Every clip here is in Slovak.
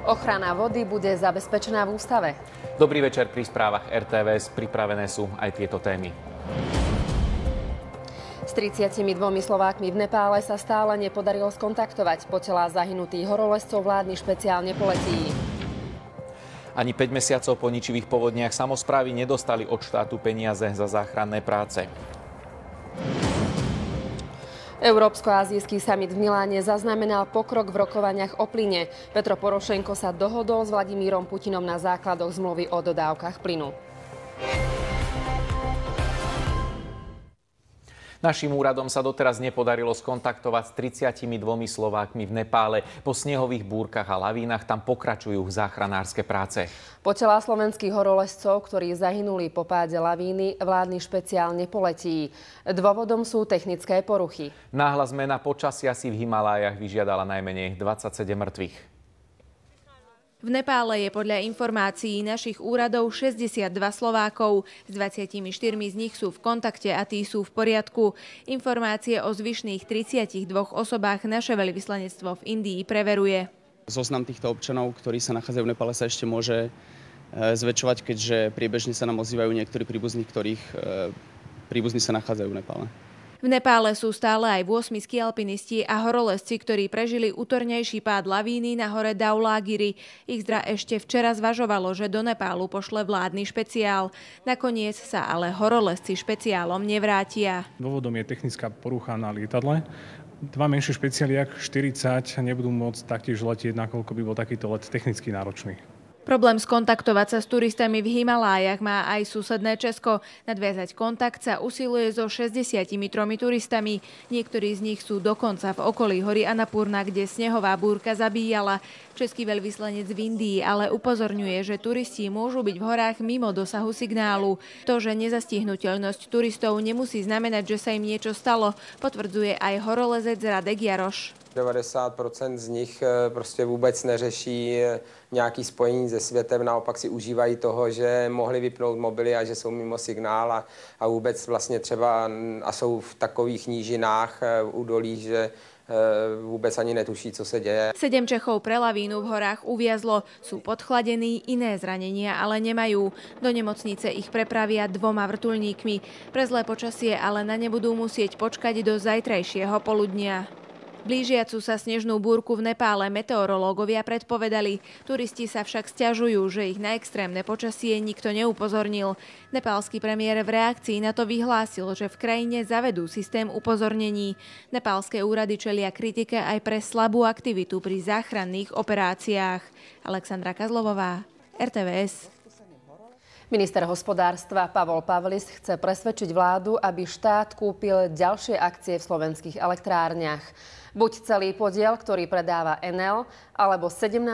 Ochrana vody bude zabezpečená v ústave. Dobrý večer, pri správach RTVS pripravené sú aj tieto témy. S 32 Slovákmi v Nepále sa stále nepodarilo skontaktovať. Po telá zahynutých horolezcov vládny špeciál nepoletí. Ani 5 mesiacov po ničivých povodniach samosprávy nedostali od štátu peniaze za záchranné práce. Európsko-azijský summit v Miláne zaznamenal pokrok v rokovaniach o plyne. Petro Porošenko sa dohodol s Vladimírom Putinom na základoch zmluvy o dodávkach plynu. Našim úradom sa doteraz nepodarilo skontaktovať s 32 Slovákmi v Nepále. Po snehových búrkach a lavínach tam pokračujú záchranárske práce. Po telá slovenských horolezcov, ktorí zahynuli po páde lavíny, vládny špeciál nepoletí. Dôvodom sú technické poruchy. Náhla zmena počasia si v Himalájach vyžiadala najmenej 27 mŕtvych. V Nepále je podľa informácií našich úradov 62 Slovákov. S 24 z nich sú v kontakte a tí sú v poriadku. Informácie o zvyšných 32 osobách naše veľvyslanectvo v Indii preveruje. Zoznam týchto občanov, ktorí sa nachádzajú v Nepále, sa ešte môže zväčšovať, keďže priebežne sa nám ozývajú niektorí príbuzní, ktorých príbuzní sa nachádzajú v Nepále. V Nepále sú stále aj 8 skialpinisti a horolezci, ktorí prežili útornejší pád lavíny na hore Dhaulagiri. Ich zdra ešte včera zvažovalo, že do Nepálu pošle vládny špeciál. Nakoniec sa ale horolezci špeciálom nevrátia. Dôvodom je technická porucha na lietadle. Dva menšie špeciály, jak 40, nebudú môcť taktiež letieť, nakoľko by bol takýto let technicky náročný. Problém skontaktovať sa s turistami v Himalájach má aj susedné Česko. Nadviazať kontakt sa usiluje so 63 turistami. Niektorí z nich sú dokonca v okolí hory Annapurna, kde snehová búrka zabíjala. Český veľvyslanec v Indii ale upozorňuje, že turisti môžu byť v horách mimo dosahu signálu. To, že nezastihnuteľnosť turistov nemusí znamenať, že sa im niečo stalo, potvrdzuje aj horolezec Radek Jaroš. 90% z nich prostě vůbec neřeší nějaké spojení se světem, naopak si užívají toho, že mohli vypnout mobily a že jsou mimo signál a vůbec vlastně třeba a jsou v takových nížinách, údolích, že vôbec ani netuší, co sa deje. 7 Čechov pre lavínu v horách uviazlo. Sú podchládení, iné zranenia ale nemajú. Do nemocnice ich prepravia 2 vrtuľníkmi. Pre zlé počasie ale na ne budú musieť počkať do zajtrajšieho poludnia. Blížiacu sa snežnú búrku v Nepále meteorológovia predpovedali. Turisti sa však sťažujú, že ich na extrémne počasie nikto neupozornil. Nepálsky premiér v reakcii na to vyhlásil, že v krajine zavedú systém upozornení. Nepálske úrady čelia kritike aj pre slabú aktivitu pri záchranných operáciách. Alexandra Kazlovová, RTVS. Minister hospodárstva Pavol Pavlis chce presvedčiť vládu, aby štát kúpil ďalšie akcie v slovenských elektrárniach. Buď celý podiel, ktorý predáva Enel, alebo 17%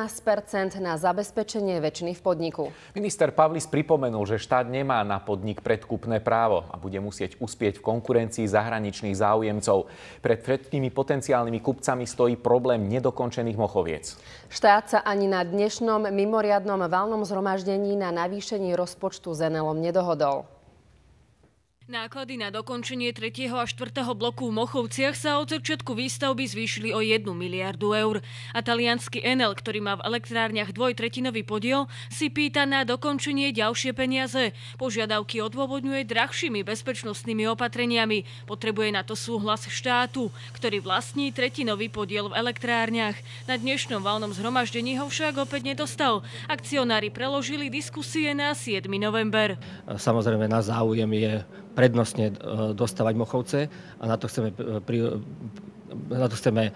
na zabezpečenie väčšiny v podniku. Minister Pavlis pripomenul, že štát nemá na podnik predkupné právo a bude musieť uspieť v konkurencii zahraničných záujemcov. Pred všetkými potenciálnymi kupcami stojí problém nedokončených mochoviec. Štát sa ani na dnešnom mimoriadnom valnom zhromaždení na navýšení rozpočtu s Enelom nedohodol. Náklady na dokončenie 3. a 4. bloku v Mochovciach sa od začiatku výstavby zvýšili o 1 miliardu eur. A taliansky Enel, ktorý má v elektrárniach 2/3 podiel, si pýta na dokončenie ďalšie peniaze. Požiadavky odôvodňuje drahšími bezpečnostnými opatreniami. Potrebuje na to súhlas štátu, ktorý vlastní 1/3 podiel v elektrárniach. Na dnešnom valnom zhromaždení ho však opäť nedostal. Akcionári preložili diskusie na 7. november. Samozrejme, náš záujem je prednostne dostávať Mochovce a na to chceme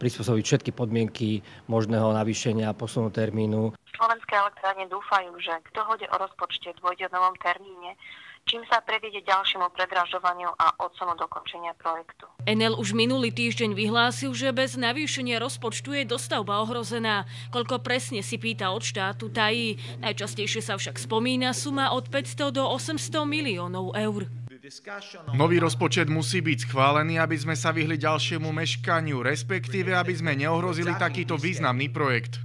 prispôsobiť všetky podmienky možného navýšenia posunu termínu. Slovenské elektrárne dúfajú, že k dohode o rozpočte dôjde v novom termíne, čím sa predíde ďalšiemu predražovaniu a odsunu dokončenia projektu. Enel už minulý týždeň vyhlásil, že bez navýšenia rozpočtu je dostavba ohrozená. Koľko presne si pýta od štátu tají. Najčastejšie sa však spomína suma od 500 do 800 miliónov eur. Nový rozpočet musí byť schválený, aby sme sa vyhli ďalšiemu meškaniu, respektíve aby sme neohrozili takýto významný projekt.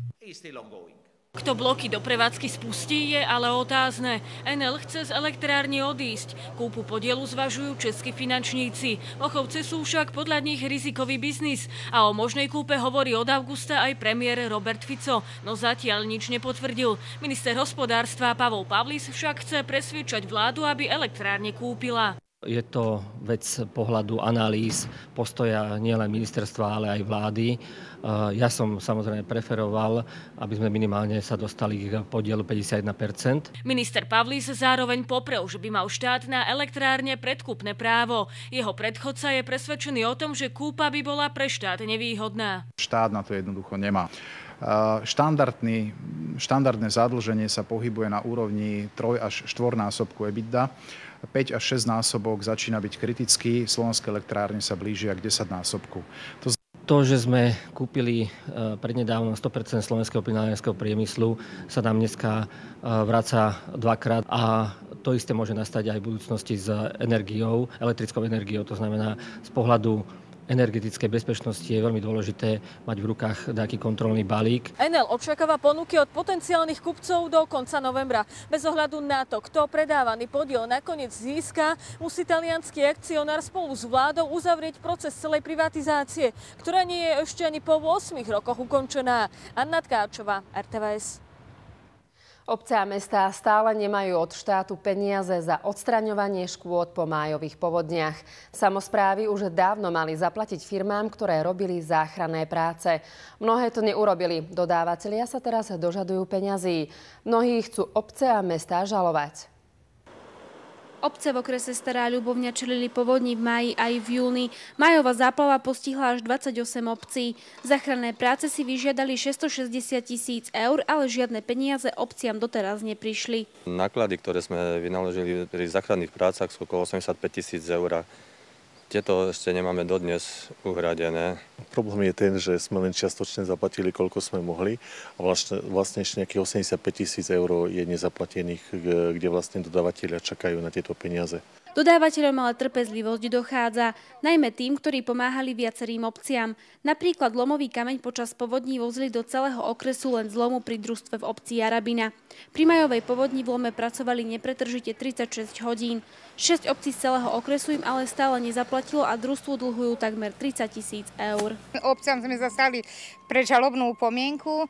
Kto bloky do prevádzky spustí, je ale otázne. Enel chce z elektrárne odísť. Kúpu podielu zvažujú českí finančníci. Mochovce sú však podľa nich rizikový biznis. A o možnej kúpe hovorí od augusta aj premiér Robert Fico. No zatiaľ nič nepotvrdil. Minister hospodárstva Pavol Pavlis však chce presviedčať vládu, aby elektrárne kúpila. Je to vec pohľadu analýz, postoja nielen ministerstva, ale aj vlády. Ja som samozrejme preferoval, aby sme minimálne sa dostali k podielu 51%. Minister Pavlis zároveň poprel, že by mal štát na elektrárne predkupné právo. Jeho predchodca je presvedčený o tom, že kúpa by bola pre štát nevýhodná. Štát na to jednoducho nemá. Štandardné zadlženie sa pohybuje na úrovni 3 až 4 násobku EBITDA. 5 až 6 násobok začína byť kritický, slovenské elektrárne sa blížia k 10 násobku. To, že sme kúpili prednedávno 100% slovenského plynárenského priemyslu, sa nám dneska vracia dvakrát a to isté môže nastať aj v budúcnosti s energiou, elektrickou energiou. To znamená, z pohľadu energetickej bezpečnosti je veľmi dôležité mať v rukách nejaký kontrolný balík. Enel očakáva ponuky od potenciálnych kupcov do konca novembra. Bez ohľadu na to, kto predávaný podiel nakoniec získa, musí taliansky akcionár spolu s vládou uzavrieť proces celej privatizácie, ktorá nie je ešte ani po 8 rokoch ukončená. Anna Tkáčová, RTVS. Obce a mestá stále nemajú od štátu peniaze za odstraňovanie škôd po májových povodniach. Samosprávy už dávno mali zaplatiť firmám, ktoré robili záchranné práce. Mnohé to neurobili. Dodávatelia sa teraz dožadujú peňazí. Mnohí chcú obce a mestá žalovať. Obce v okrese Stará Ľubovňa čelili povodni v máji aj v júni. Májová záplava postihla až 28 obcí. Záchranné práce si vyžiadali 660 000 eur, ale žiadne peniaze obciam doteraz neprišli. Náklady, ktoré sme vynaložili pri záchranných prácach, sú okolo 85 000 eur. Tieto ešte nemáme dodnes uhradené. Problém je ten, že sme len čiastočne zaplatili, koľko sme mohli. A vlastne ešte nejakých 85 000 eur je nezaplatených, kde vlastne dodávatelia čakajú na tieto peniaze. Dodávateľom ale trpezlivosť dochádza, najmä tým, ktorí pomáhali viacerým obciam. Napríklad lomový kameň počas povodní vozili do celého okresu len z lomu pri družstve v obci Jarabina. Pri majovej povodni v lome pracovali nepretržite 36 hodín. 6 obcí z celého okresu im ale stále nezaplatilo a družstvu dlhujú takmer 30 000 eur. Obcám sme zastali predžalobnú pomienku.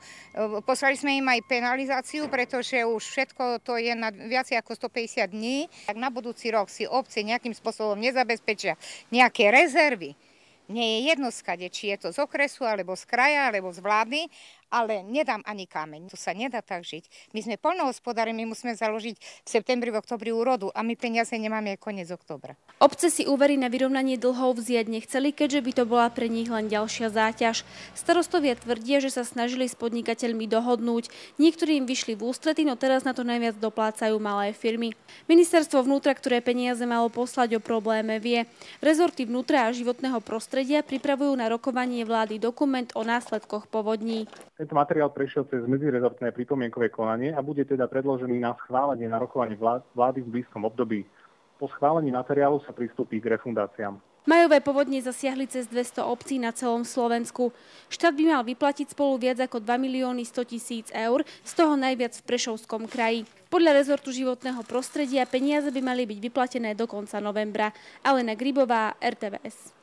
Poslali sme im aj penalizáciu, pretože už všetko to je na viac ako 150 dní. Tak na budúci rok si obce nejakým spôsobom nezabezpečia nejaké rezervy. Nie je jedno skade, či je to z okresu, alebo z kraja, alebo z vlády, ale nedám ani kameň. To sa nedá tak žiť. My sme poľnohospodári, my musíme založiť v septembri, v oktobri úrodu a my peniaze nemáme koniec októbra. Obce si úvery na vyrovnanie dlhov vziať nechceli, keďže by to bola pre nich len ďalšia záťaž. Starostovia tvrdia, že sa snažili s podnikateľmi dohodnúť. Niektorí im vyšli v ústrety, no teraz na to najviac doplácajú malé firmy. Ministerstvo vnútra, ktoré peniaze malo poslať, o probléme vie. Rezorty vnútra a životného prostredia pripravujú na rokovanie vlády dokument o následkoch povodní. Tento materiál prešiel cez medzirezortné pripomienkové konanie a bude teda predložený na schválenie na rokovanie vlády v blízkom období. Po schválení materiálu sa pristúpi k refundáciám. Majové povodne zasiahli cez 200 obcí na celom Slovensku. Štát by mal vyplatiť spolu viac ako 2 100 000 eur, z toho najviac v Prešovskom kraji. Podľa rezortu životného prostredia peniaze by mali byť vyplatené do konca novembra. Alena Gribová, RTVS.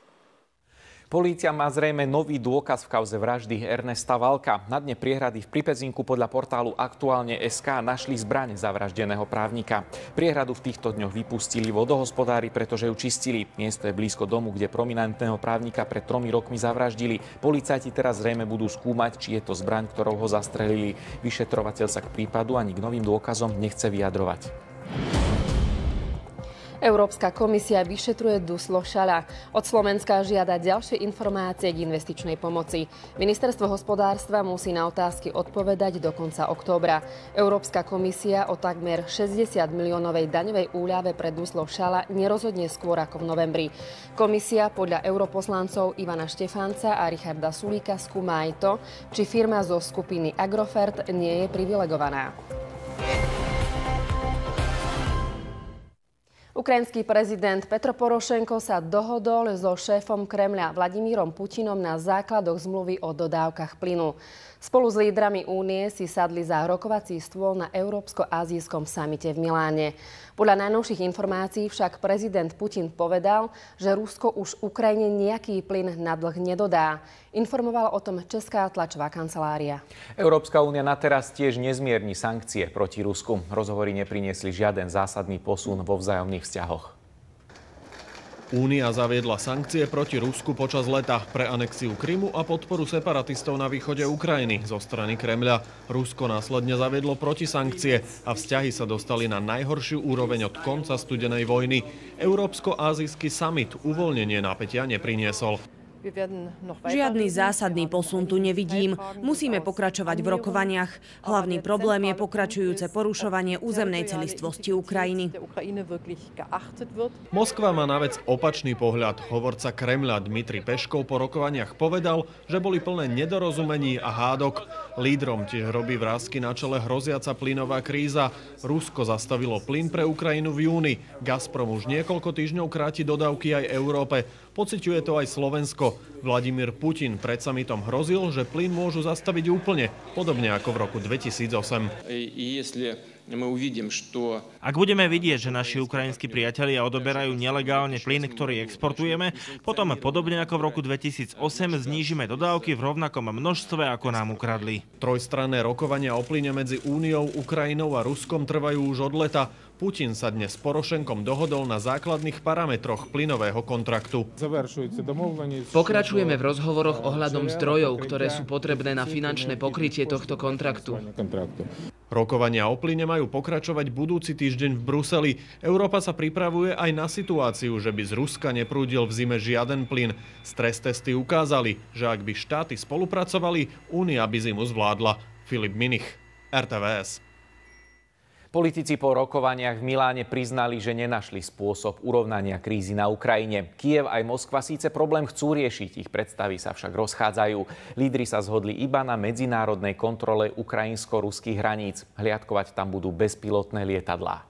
Polícia má zrejme nový dôkaz v kauze vraždy Ernesta Valka. Na dne priehrady v Pripezinku podľa portálu Aktuálne.sk našli zbraň zavraždeného právnika. Priehradu v týchto dňoch vypustili vodohospodári, pretože ju čistili. Miesto je blízko domu, kde prominentného právnika pred 3 rokmi zavraždili. Policajti teraz zrejme budú skúmať, či je to zbraň, ktorou ho zastrelili. Vyšetrovateľ sa k prípadu ani k novým dôkazom nechce vyjadrovať. Európska komisia vyšetruje Duslo Šala. Od Slovenska žiada ďalšie informácie k investičnej pomoci. Ministerstvo hospodárstva musí na otázky odpovedať do konca októbra. Európska komisia o takmer 60 miliónovej daňovej úľave pre Duslo Šala nerozhodne skôr ako v novembri. Komisia podľa europoslancov Ivana Štefánca a Richarda Sulíka skúma aj to, či firma zo skupiny Agrofert nie je privilegovaná. Ukrajinský prezident Petro Porošenko sa dohodol so šéfom Kremľa Vladimírom Putinom na základoch zmluvy o dodávkach plynu. Spolu s lídrami únie si sadli za rokovací stôl na Európsko-azijskom samite v Miláne. Podľa najnovších informácií však prezident Putin povedal, že Rusko už Ukrajine nejaký plyn na dlh nedodá. Informovala o tom Česká tlačová kancelária. Európska únia na teraz tiež nezmierni sankcie proti Rusku. Rozhovory nepriniesli žiaden zásadný posun vo vzájomných vzťahoch. Únia zaviedla sankcie proti Rusku počas leta pre anexiu Krymu a podporu separatistov na východe Ukrajiny zo strany Kremľa. Rusko následne zaviedlo protisankcie a vzťahy sa dostali na najhoršiu úroveň od konca studenej vojny. Európsko-ázijský summit uvoľnenie napätia nepriniesol. Žiadny zásadný posun tu nevidím. Musíme pokračovať v rokovaniach. Hlavný problém je pokračujúce porušovanie územnej celistvosti Ukrajiny. Moskva má na vec opačný pohľad. Hovorca Kremľa Dmitrij Peškov po rokovaniach povedal, že boli plné nedorozumení a hádok. Lídrom tiež robí vrásky na čele hroziaca plynová kríza. Rusko zastavilo plyn pre Ukrajinu v júni. Gazprom už niekoľko týždňov kráti dodávky aj Európe. Pociťuje to aj Slovensko. Vladimír Putin pred summitom hrozil, že plyn môžu zastaviť úplne, podobne ako v roku 2008. Ak budeme vidieť, že naši ukrajinskí priatelia odoberajú nelegálne plyn, ktorý exportujeme, potom podobne ako v roku 2008 znížime dodávky v rovnakom množstve, ako nám ukradli. Trojstranné rokovania o plyne medzi Úniou, Ukrajinou a Ruskom trvajú už od leta. Putin sa dnes s Porošenkom dohodol na základných parametroch plynového kontraktu. Pokračujeme v rozhovoroch ohľadom zdrojov, ktoré sú potrebné na finančné pokrytie tohto kontraktu. Rokovania o plyne majú pokračovať budúci týždeň v Bruseli. Európa sa pripravuje aj na situáciu, že by z Ruska neprúdil v zime žiaden plyn. Stres testy ukázali, že ak by štáty spolupracovali, Únia by zimu zvládla. Filip Minich, RTVS. Politici po rokovaniach v Miláne priznali, že nenašli spôsob urovnania krízy na Ukrajine. Kyjev aj Moskva síce problém chcú riešiť, ich predstavy sa však rozchádzajú. Lídri sa zhodli iba na medzinárodnej kontrole ukrajinsko-ruských hraníc. Hliadkovať tam budú bezpilotné lietadlá.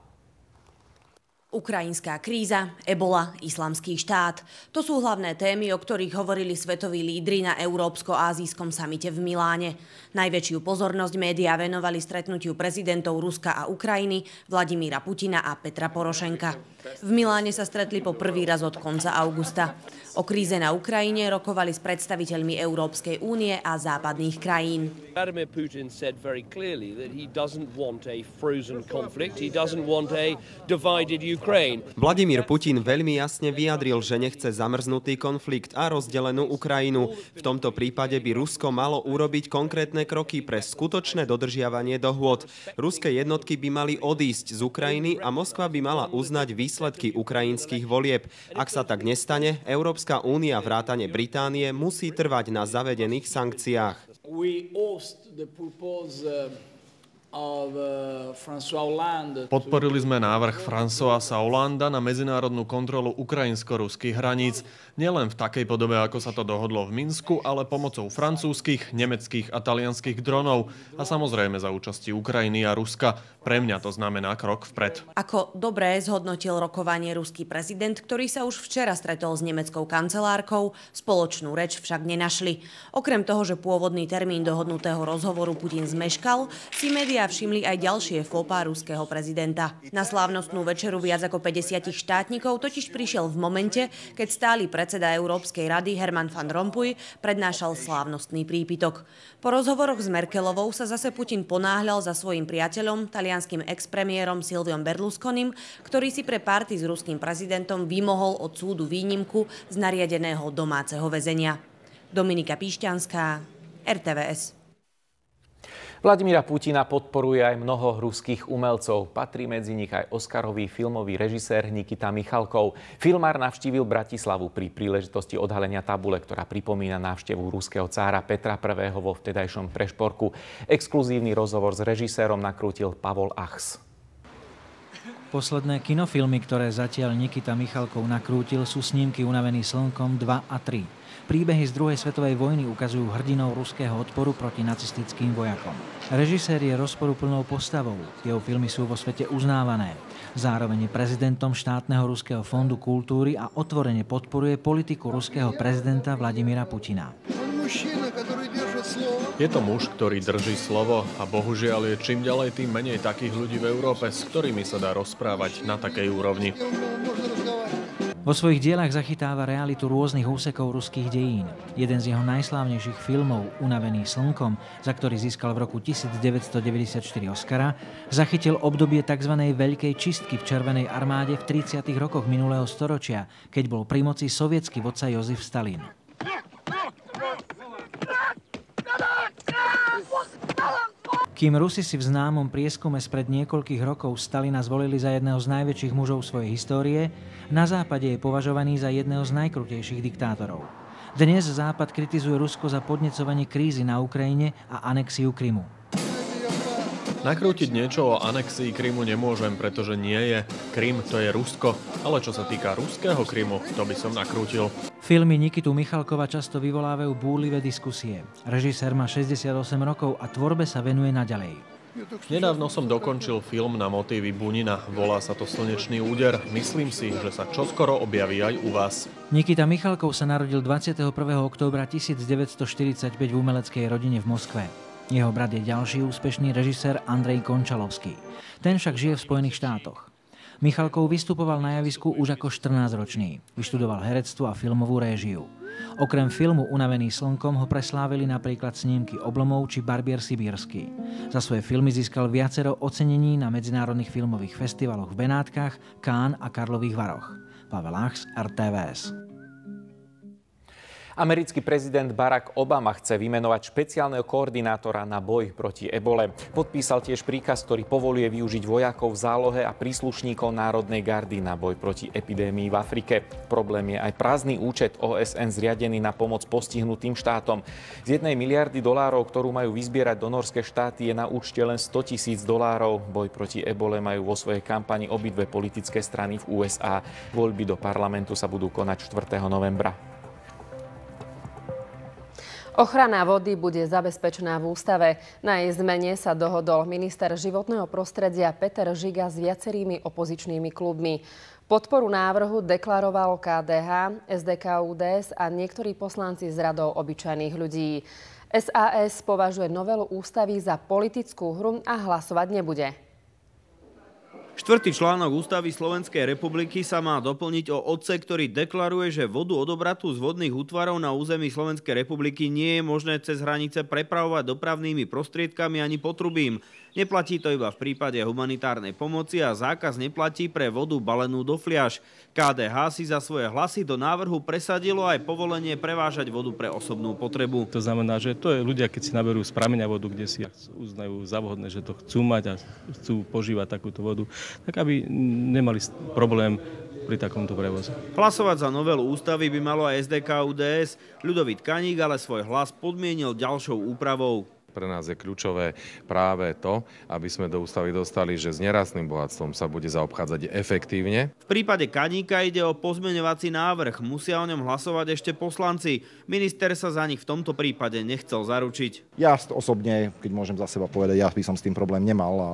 Ukrajinská kríza, ebola, islamský štát. To sú hlavné témy, o ktorých hovorili svetoví lídri na Európsko-ázijskom samite v Miláne. Najväčšiu pozornosť médiá venovali stretnutiu prezidentov Ruska a Ukrajiny, Vladimíra Putina a Petra Porošenka. V Miláne sa stretli po prvý raz od konca augusta. O kríze na Ukrajine rokovali s predstaviteľmi Európskej únie a západných krajín. Vladimír Putin said very clearly that he doesn't want a frozen conflict. He doesn't want a divided Ukraine. Vladimír Putin veľmi jasne vyjadril, že nechce zamrznutý konflikt a rozdelenú Ukrajinu. V tomto prípade by Rusko malo urobiť konkrétne kroky pre skutočné dodržiavanie dohôd. Ruské jednotky by mali odísť z Ukrajiny a Moskva by mala uznať výsledky ukrajinských volieb. Ak sa tak nestane, Európska únia vrátane Británie musí trvať na zavedených sankciách. Podporili sme návrh Françoisa Hollanda na medzinárodnú kontrolu ukrajinsko-ruských hraníc. Nielen v takej podobe, ako sa to dohodlo v Minsku, ale pomocou francúzskych, nemeckých a talianskych dronov a samozrejme za účasti Ukrajiny a Ruska. Pre mňa to znamená krok vpred. Ako dobré zhodnotil rokovanie ruský prezident, ktorý sa už včera stretol s nemeckou kancelárkou, spoločnú reč však nenašli. Okrem toho, že pôvodný termín dohodnutého rozhovoru Putin zmeškal, si médiá všimli aj ďalšie fópá ruského prezidenta. Na slávnostnú večeru viac ako 50 štátnikov totiž prišiel v momente, keď stály predseda Európskej rady Herman van Rompuy prednášal slávnostný prípitok. Po rozhovoroch s Merkelovou sa zase Putin ponáhľal za svojím priateľom, talianskym ex-premiérom Silviom Berlusconim, ktorý si pre party s ruským prezidentom vymohol od súdu výnimku z nariadeného domáceho väzenia. Dominika Píšťanská, RTVS. Vladimíra Putina podporuje aj mnoho ruských umelcov. Patrí medzi nich aj oscarový filmový režisér Nikita Michalkov. Filmár navštívil Bratislavu pri príležitosti odhalenia tabule, ktorá pripomína návštevu ruského cára Petra I. vo vtedajšom Prešporku. Exkluzívny rozhovor s režisérom nakrútil Pavol Achs. Posledné kinofilmy, ktoré zatiaľ Nikita Michalkov nakrútil, sú snímky Unavený slnkom 2 a 3. Príbehy z druhej svetovej vojny ukazujú hrdinov ruského odporu proti nacistickým vojakom. Režisér je rozporuplnou postavou, jeho filmy sú vo svete uznávané. Zároveň je prezidentom štátneho ruského fondu kultúry a otvorene podporuje politiku ruského prezidenta Vladimíra Putina. Je to muž, ktorý drží slovo a bohužiaľ je čím ďalej tým menej takých ľudí v Európe, s ktorými sa dá rozprávať na takej úrovni. Vo svojich dielach zachytáva realitu rôznych úsekov ruských dejín. Jeden z jeho najslávnejších filmov, Unavený slnkom, za ktorý získal v roku 1994 Oscara, zachytil obdobie tzv. Veľkej čistky v Červenej armáde v 30. rokoch minulého storočia, keď bol pri moci sovietský vodca Jozef Stalin. Kým Rusi si v známom prieskume spred niekoľkých rokov Stalina zvolili za jedného z najväčších mužov svojej histórie, na západe je považovaný za jedného z najkrutejších diktátorov. Dnes Západ kritizuje Rusko za podnecovanie krízy na Ukrajine a anexiu Krymu. Nakrútiť niečo o anexii Krymu nemôžem, pretože nie je. Krym to je Rusko, ale čo sa týka ruského Krymu, to by som nakrútil. Filmy Nikitu Michalkova často vyvolávajú búrlivé diskusie. Režisér má 68 rokov a tvorbe sa venuje naďalej. Nedávno som dokončil film na motívy Bunina. Volá sa to Slnečný úder. Myslím si, že sa čoskoro objaví aj u vás. Nikita Michalkov sa narodil 21. októbra 1945 v umeleckej rodine v Moskve. Jeho brat je ďalší úspešný režisér Andrej Končalovský. Ten však žije v Spojených štátoch. Michalkov vystupoval na javisku už ako 14-ročný. Vyštudoval herectvo a filmovú réžiu. Okrem filmu Unavený slnkom ho preslávili napríklad snímky Oblomov či Barbier sibírsky. Za svoje filmy získal viacero ocenení na medzinárodných filmových festivaloch v Benátkach, Cannes a Karlových Varoch. Pavel Achs, RTVS. Americký prezident Barack Obama chce vymenovať špeciálneho koordinátora na boj proti ebole. Podpísal tiež príkaz, ktorý povoľuje využiť vojakov v zálohe a príslušníkov Národnej gardy na boj proti epidémii v Afrike. Problém je aj prázdny účet OSN zriadený na pomoc postihnutým štátom. Z 1 miliardy dolárov, ktorú majú vyzbierať donorské štáty, je na účte len $100,000. Boj proti ebole majú vo svojej kampani obidve politické strany v USA. Voľby do parlamentu sa budú konať 4. novembra. Ochrana vody bude zabezpečená v ústave. Na jej zmene sa dohodol minister životného prostredia Peter Žiga s viacerými opozičnými klubmi. Podporu návrhu deklarovalo KDH, SDK-UDS a niektorí poslanci z radov obyčajných ľudí. SAS považuje novelu ústavy za politickú hru a hlasovať nebude. 4. článok Ústavy Slovenskej republiky sa má doplniť o odsek, ktorý deklaruje, že vodu odobratú z vodných útvarov na území Slovenskej republiky nie je možné cez hranice prepravovať dopravnými prostriedkami ani potrubím. Neplatí to iba v prípade humanitárnej pomoci a zákaz neplatí pre vodu balenú do fliaš. KDH si za svoje hlasy do návrhu presadilo aj povolenie prevážať vodu pre osobnú potrebu. To znamená, že to je ľudia, keď si naberú z prameňa vodu, kde si uznajú za vhodné, že to chcú mať a chcú požívať takúto vodu, tak aby nemali problém pri takomto prevoze. Hlasovať za novelu ústavy by malo aj SDK-UDS. Ľudovít Kaník ale svoj hlas podmienil ďalšou úpravou. Pre nás je kľúčové práve to, aby sme do ústavy dostali, že s nerastným bohatstvom sa bude zaobchádzať efektívne. V prípade Kaníka ide o pozmeňovací návrh. Musia o ňom hlasovať ešte poslanci. Minister sa za nich v tomto prípade nechcel zaručiť. Ja osobne, keď môžem za seba povedať, ja by som s tým problém nemal a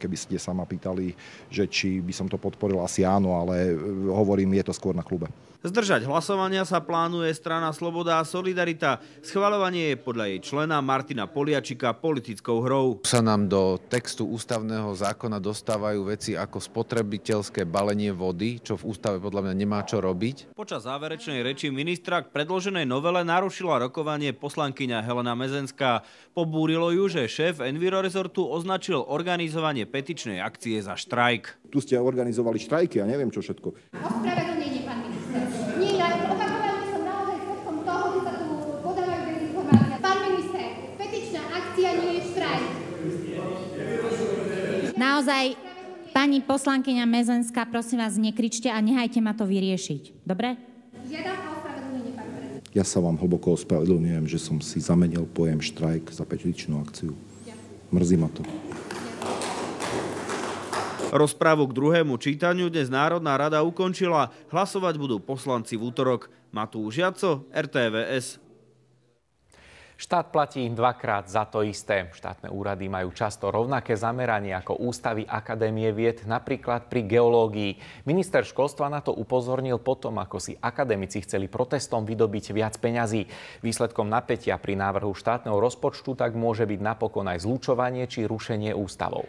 keby ste sa ma pýtali, že či by som to podporil, asi áno, ale hovorím, je to skôr na klube. Zdržať hlasovania sa plánuje strana Sloboda a Solidarita. Schvaľovanie je podľa jej člena Martina Poliačika politickou hrou. Sa nám do textu ústavného zákona dostávajú veci ako spotrebiteľské balenie vody, čo v ústave podľa mňa nemá čo robiť. Počas záverečnej reči ministra k predloženej novele narušila rokovanie poslankyňa Helena Mezenská. Pobúrilo ju, že šéf Envirorezortu označil organizovanie petičnej akcie za štrajk. Tu ste organizovali štrajky a neviem čo všetko. Ospravedlnenie, pán minister. Nie, ja opakovane som naozaj svedkom toho, že sa tu podávajú dezinformácie. Pán minister, petičná akcia nie je štrajk. Naozaj, pani poslankyňa Mezenská, prosím vás, nekričte a nehajte ma to vyriešiť. Dobre? Žiadam ospravedlnenie, pán prezident. Ja sa vám hlboko ospravedlňujem, že som si zamenil pojem štrajk za petičnú akciu. Mrzí ma to. Rozprávu k druhému čítaniu dnes Národná rada ukončila. Hlasovať budú poslanci v utorok. Matúš Jaco, RTVS. Štát platí dvakrát za to isté. Štátne úrady majú často rovnaké zameranie ako ústavy Akadémie vied, napríklad pri geológii. Minister školstva na to upozornil potom, ako si akademici chceli protestom vydobiť viac peňazí. Výsledkom napätia pri návrhu štátneho rozpočtu tak môže byť napokon aj zlučovanie či rušenie ústavov.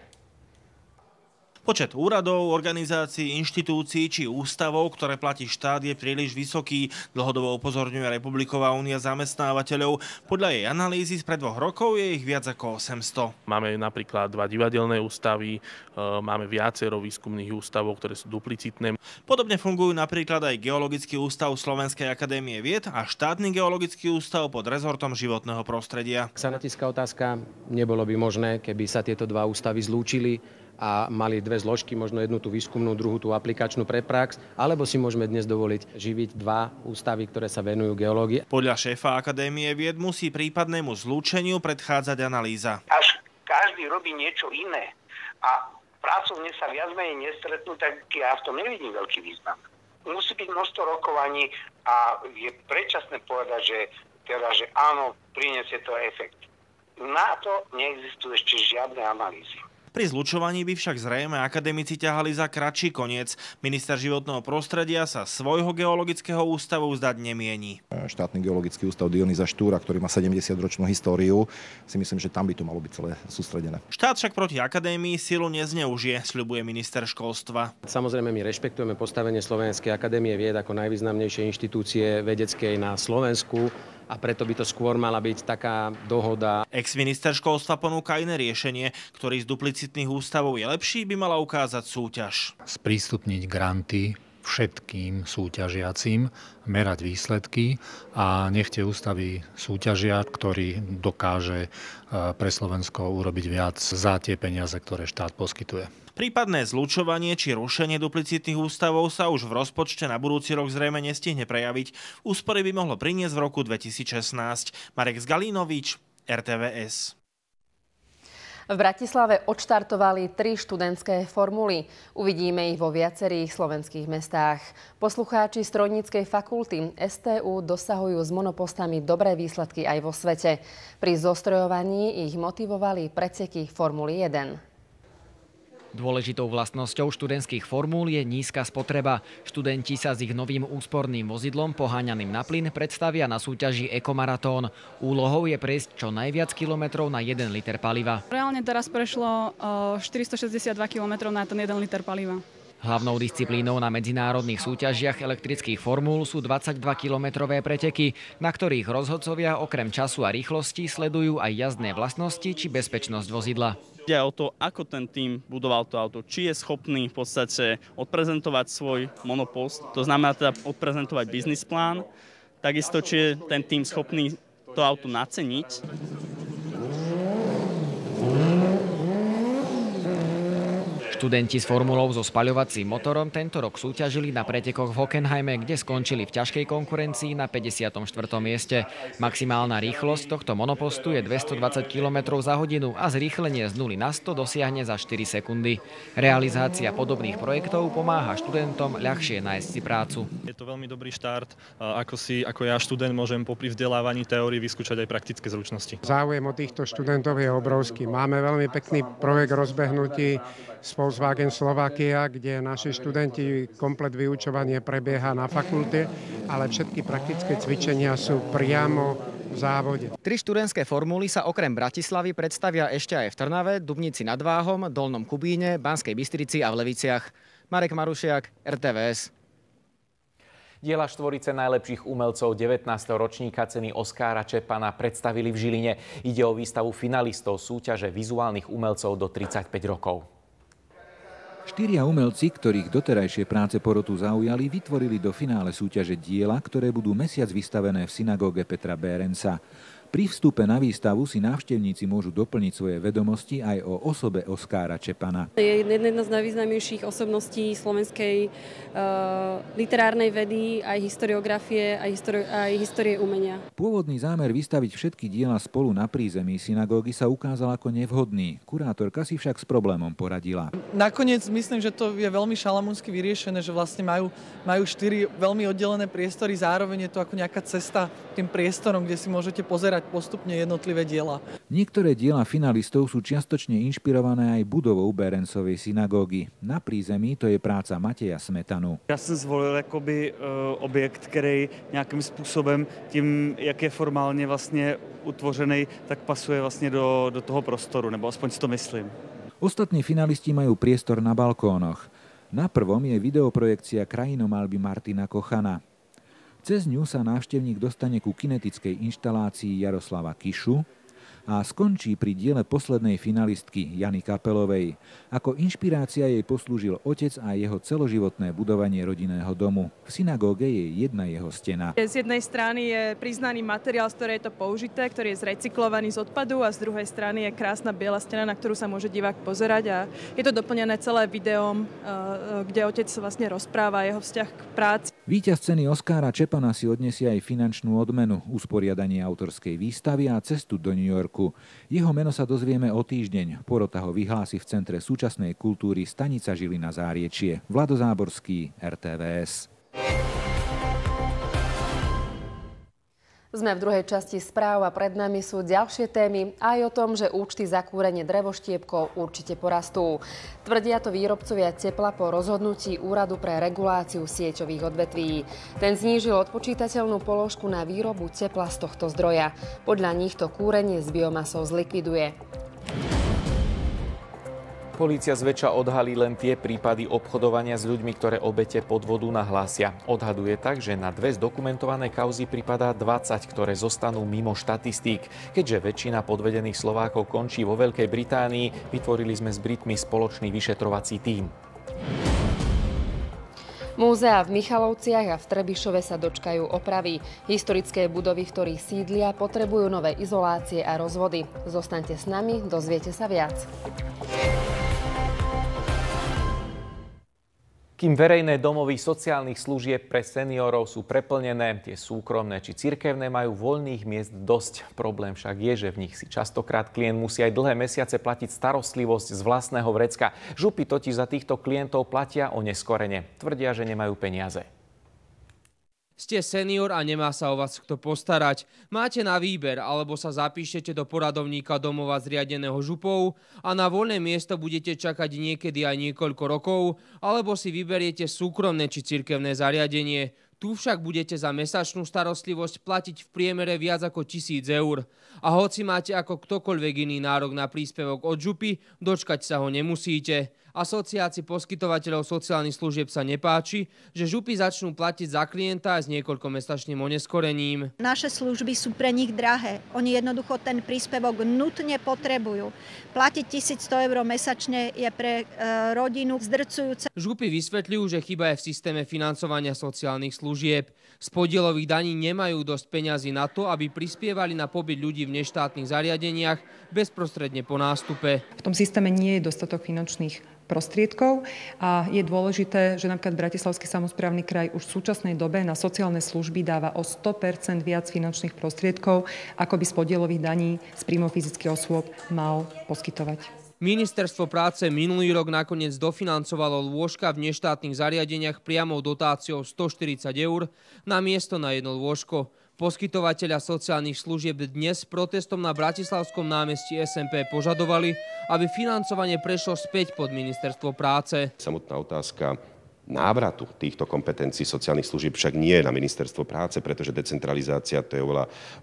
Počet úradov, organizácií, inštitúcií či ústavov, ktoré platí štát, je príliš vysoký, dlhodobo upozorňuje Republiková únia zamestnávateľov. Podľa jej analýzy spred 2 rokov je ich viac ako 800. Máme napríklad 2 divadelné ústavy, máme viacero výskumných ústavov, ktoré sú duplicitné. Podobne fungujú napríklad aj Geologický ústav Slovenskej akadémie vied a Štátny geologický ústav pod rezortom životného prostredia. Sa natíska otázka, nebolo by možné, keby sa tieto 2 ústavy zlúčili a mali 2 zložky, možno jednu tú výskumnú, druhú tú aplikačnú pre prax, alebo si môžeme dnes dovoliť živiť 2 ústavy, ktoré sa venujú geológii. Podľa šéfa Akadémie vied musí prípadnému zlúčeniu predchádzať analýza. Až každý robí niečo iné a pracovne sa viac menej nestretnú, tak ja v tom nevidím veľký význam. Musí byť množstvo rokovaní a je predčasné povedať, že áno, prinesie to efekt. Na to neexistujú ešte žiadne analýzy. Pri zlučovaní by však zrejme akademici ťahali za kratší koniec. Minister životného prostredia sa svojho geologického ústavu vzdať nemieni. Štátny geologický ústav Dionýza Štúra, ktorý má 70-ročnú históriu, si myslím, že tam by to malo byť celé sústredené. Štát však proti akadémii silu nezneužije, sľubuje minister školstva. Samozrejme, my rešpektujeme postavenie Slovenskej akadémie vied ako najvýznamnejšej inštitúcie vedeckej na Slovensku. A preto by to skôr mala byť taká dohoda. Ex-minister školstva ponúka iné riešenie, ktorý z duplicitných ústavov je lepší, by mala ukázať súťaž. Sprístupniť granty všetkým súťažiacim, merať výsledky a nech tie ústavy súťažia, ktorý dokáže pre Slovensko urobiť viac za tie peniaze, ktoré štát poskytuje. Prípadné zlučovanie či rušenie duplicitných ústavov sa už v rozpočte na budúci rok zrejme nestihne prejaviť. Úspory by mohlo priniesť v roku 2016. Marek Zgalínovič, RTVS. V Bratislave odštartovali 3 študentské formuly. Uvidíme ich vo viacerých slovenských mestách. Poslucháči Strojníckej fakulty STU dosahujú s monopostami dobré výsledky aj vo svete. Pri zostrojovaní ich motivovali preteky Formuly 1. Dôležitou vlastnosťou študentských formúl je nízka spotreba. Študenti sa s ich novým úsporným vozidlom poháňaným na plyn predstavia na súťaži Ekomaratón. Úlohou je prejsť čo najviac kilometrov na 1 liter paliva. Reálne teraz prešlo 462 kilometrov na ten 1 liter paliva. Hlavnou disciplínou na medzinárodných súťažiach elektrických formúl sú 22-kilometrové preteky, na ktorých rozhodcovia okrem času a rýchlosti sledujú aj jazdné vlastnosti či bezpečnosť vozidla. Ide o to, ako ten tím budoval to auto, či je schopný v podstate odprezentovať svoj monopost, to znamená teda odprezentovať biznis plán, takisto či je ten tím schopný to auto naceniť. Študenti s formulou so spaľovacím motorom tento rok súťažili na pretekoch v Hockenheime, kde skončili v ťažkej konkurencii na 54. mieste. Maximálna rýchlosť tohto monopostu je 220 km za hodinu a zrýchlenie z 0 na 100 dosiahne za 4 sekundy. Realizácia podobných projektov pomáha študentom ľahšie nájsť si prácu. Je to veľmi dobrý štart, ako ja študent môžem popri vzdelávaní teórii vyskúšať aj praktické zručnosti. Záujem od týchto študentov je obrovský. Máme veľmi pekný projekt rozbehnutý Volkswagen Slovakia, kde naši študenti komplet vyučovanie prebieha na fakulte, ale všetky praktické cvičenia sú priamo v závode. 3 študentské formuly sa okrem Bratislavy predstavia ešte aj v Trnave, Dubnici nad Váhom, Dolnom Kubíne, Banskej Bystrici a v Leviciach. Marek Marušiak, RTVS. Diela štvorice najlepších umelcov 19. ročníka ceny Oskára Čepana predstavili v Žiline. Ide o výstavu finalistov súťaže vizuálnych umelcov do 35 rokov. 4 umelci, ktorých doterajšie práce porotu zaujali, vytvorili do finále súťaže diela, ktoré budú mesiac vystavené v synagóge Petra Berenca. Pri vstupe na výstavu si návštevníci môžu doplniť svoje vedomosti aj o osobe Oskára Čepana. Je jedna z najvýznamnejších osobností slovenskej literárnej vedy, aj historiografie, aj histórie umenia. Pôvodný zámer vystaviť všetky diela spolu na prízemí synagógy sa ukázal ako nevhodný. Kurátorka si však s problémom poradila. Nakoniec myslím, že to je veľmi šalamúnsky vyriešené, že vlastne majú 4 veľmi oddelené priestory, zároveň je to ako nejaká cesta tým priestorom, kde si môžete pozerať preberať postupne jednotlivé diela. Niektoré diela finalistov sú čiastočne inšpirované aj budovou Berencovej synagógy. Na prízemí to je práca Mateja Smetanu. Já jsem zvolil jakoby objekt, který nějakým způsobem tím, jak je formálně vlastně utvořený, tak pasuje vlastně do toho prostoru, nebo aspoň si to myslím. Ostatní finalisti majú priestor na balkónoch. Na prvom je videoprojekcia krajinomalby Martina Kochana. Cez ňu sa návštevník dostane ku kinetickej inštalácii Jaroslava Kišu a skončí pri diele poslednej finalistky Jany Kapelovej. Ako inšpirácia jej poslúžil otec a jeho celoživotné budovanie rodinného domu. V synagóge je jedna jeho stena. Z jednej strany je priznaný materiál, z ktorej je to použité, ktorý je zrecyklovaný z odpadu, a z druhej strany je krásna biela stena, na ktorú sa môže divák pozerať, a je to doplnené celé videom, kde otec vlastne rozpráva jeho vzťah k práci. Víťaz ceny Oscara Čepana si odniesie aj finančnú odmenu, usporiadanie autorskej výstavy a cestu do New Yorku. Jeho meno sa dozvieme o týždeň. Porota ho vyhlási v Centre súčasnej kultúry Stanica Žilina Záriečie. Vlado Záborský, RTVS. Sme v druhej časti správ a pred nami sú ďalšie témy, aj o tom, že účty za kúrenie drevoštiepkov určite porastú. Tvrdia to výrobcovia tepla po rozhodnutí Úradu pre reguláciu sieťových odvetví. Ten znížil odpočítateľnú položku na výrobu tepla z tohto zdroja. Podľa nich to kúrenie s biomasou zlikviduje. Polícia zväčša odhalí len tie prípady obchodovania s ľuďmi, ktoré obete podvodu nahlásia. Odhaduje tak, že na 2 zdokumentované kauzy pripadá 20, ktoré zostanú mimo štatistík. Keďže väčšina podvedených Slovákov končí vo Veľkej Británii, vytvorili sme s Britmi spoločný vyšetrovací tím. Múzea v Michalovciach a v Trebišove sa dočkajú opravy. Historické budovy, v ktorých sídlia, potrebujú nové izolácie a rozvody. Zostaňte s nami, dozviete sa viac. Kým verejné domovy sociálnych služieb pre seniorov sú preplnené, tie súkromné či cirkevné majú voľných miest dosť. Problém však je, že v nich si častokrát klient musí aj dlhé mesiace platiť starostlivosť z vlastného vrecka. Župy totiž za týchto klientov platia oneskorene. Tvrdia, že nemajú peniaze. Ste senior a nemá sa o vás kto postarať. Máte na výber, alebo sa zapíšete do poradovníka domova zriadeného župou a na voľné miesto budete čakať niekedy aj niekoľko rokov, alebo si vyberiete súkromné či cirkevné zariadenie. Tu však budete za mesačnú starostlivosť platiť v priemere viac ako 1 000 eur. A hoci máte ako ktokoľvek iný nárok na príspevok od župy, dočkať sa ho nemusíte. Asociácii poskytovateľov sociálnych služieb sa nepáči, že župy začnú platiť za klienta aj s niekoľkomesačným oneskorením. Naše služby sú pre nich drahé. Oni jednoducho ten príspevok nutne potrebujú. Platiť 1100 eur mesačne je pre rodinu zdrcujúce. Župy vysvetľujú, že chyba je v systéme financovania sociálnych služieb. Z podielových daní nemajú dosť peňazí na to, aby prispievali na pobyt ľudí v neštátnych zariadeniach bezprostredne po nástupe. V tom systéme nie je dostatok finančných prostriedkov a je dôležité, že napríklad Bratislavský samosprávny kraj už v súčasnej dobe na sociálne služby dáva o 100% viac finančných prostriedkov, ako by z podielových daní z príjmov fyzických osôb mal poskytovať. Ministerstvo práce minulý rok nakoniec dofinancovalo lôžka v neštátnych zariadeniach priamou dotáciou 140 eur na miesto na jedno lôžko. Poskytovateľia sociálnych služieb dnes protestom na Bratislavskom námestí SMP požadovali, aby financovanie prešlo späť pod Ministerstvo práce. Samotná otázka návratu týchto kompetencií sociálnych služieb však nie je na Ministerstvo práce, pretože decentralizácia to je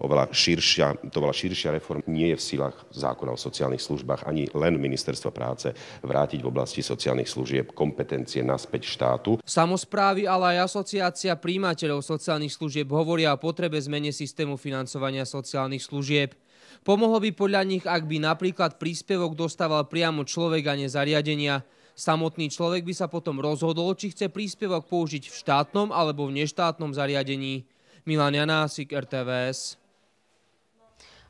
oveľa širšia reforma. Nie je v silách zákona o sociálnych službách ani len Ministerstva práce vrátiť v oblasti sociálnych služieb kompetencie naspäť štátu. Samosprávy, ale aj asociácia prijímateľov sociálnych služieb hovoria o potrebe zmene systému financovania sociálnych služieb. Pomohlo by podľa nich, ak by napríklad príspevok dostával priamo človek a nie zariadenia. Samotný človek by sa potom rozhodol, či chce príspevok použiť v štátnom alebo v neštátnom zariadení. Milan Janásik, RTVS.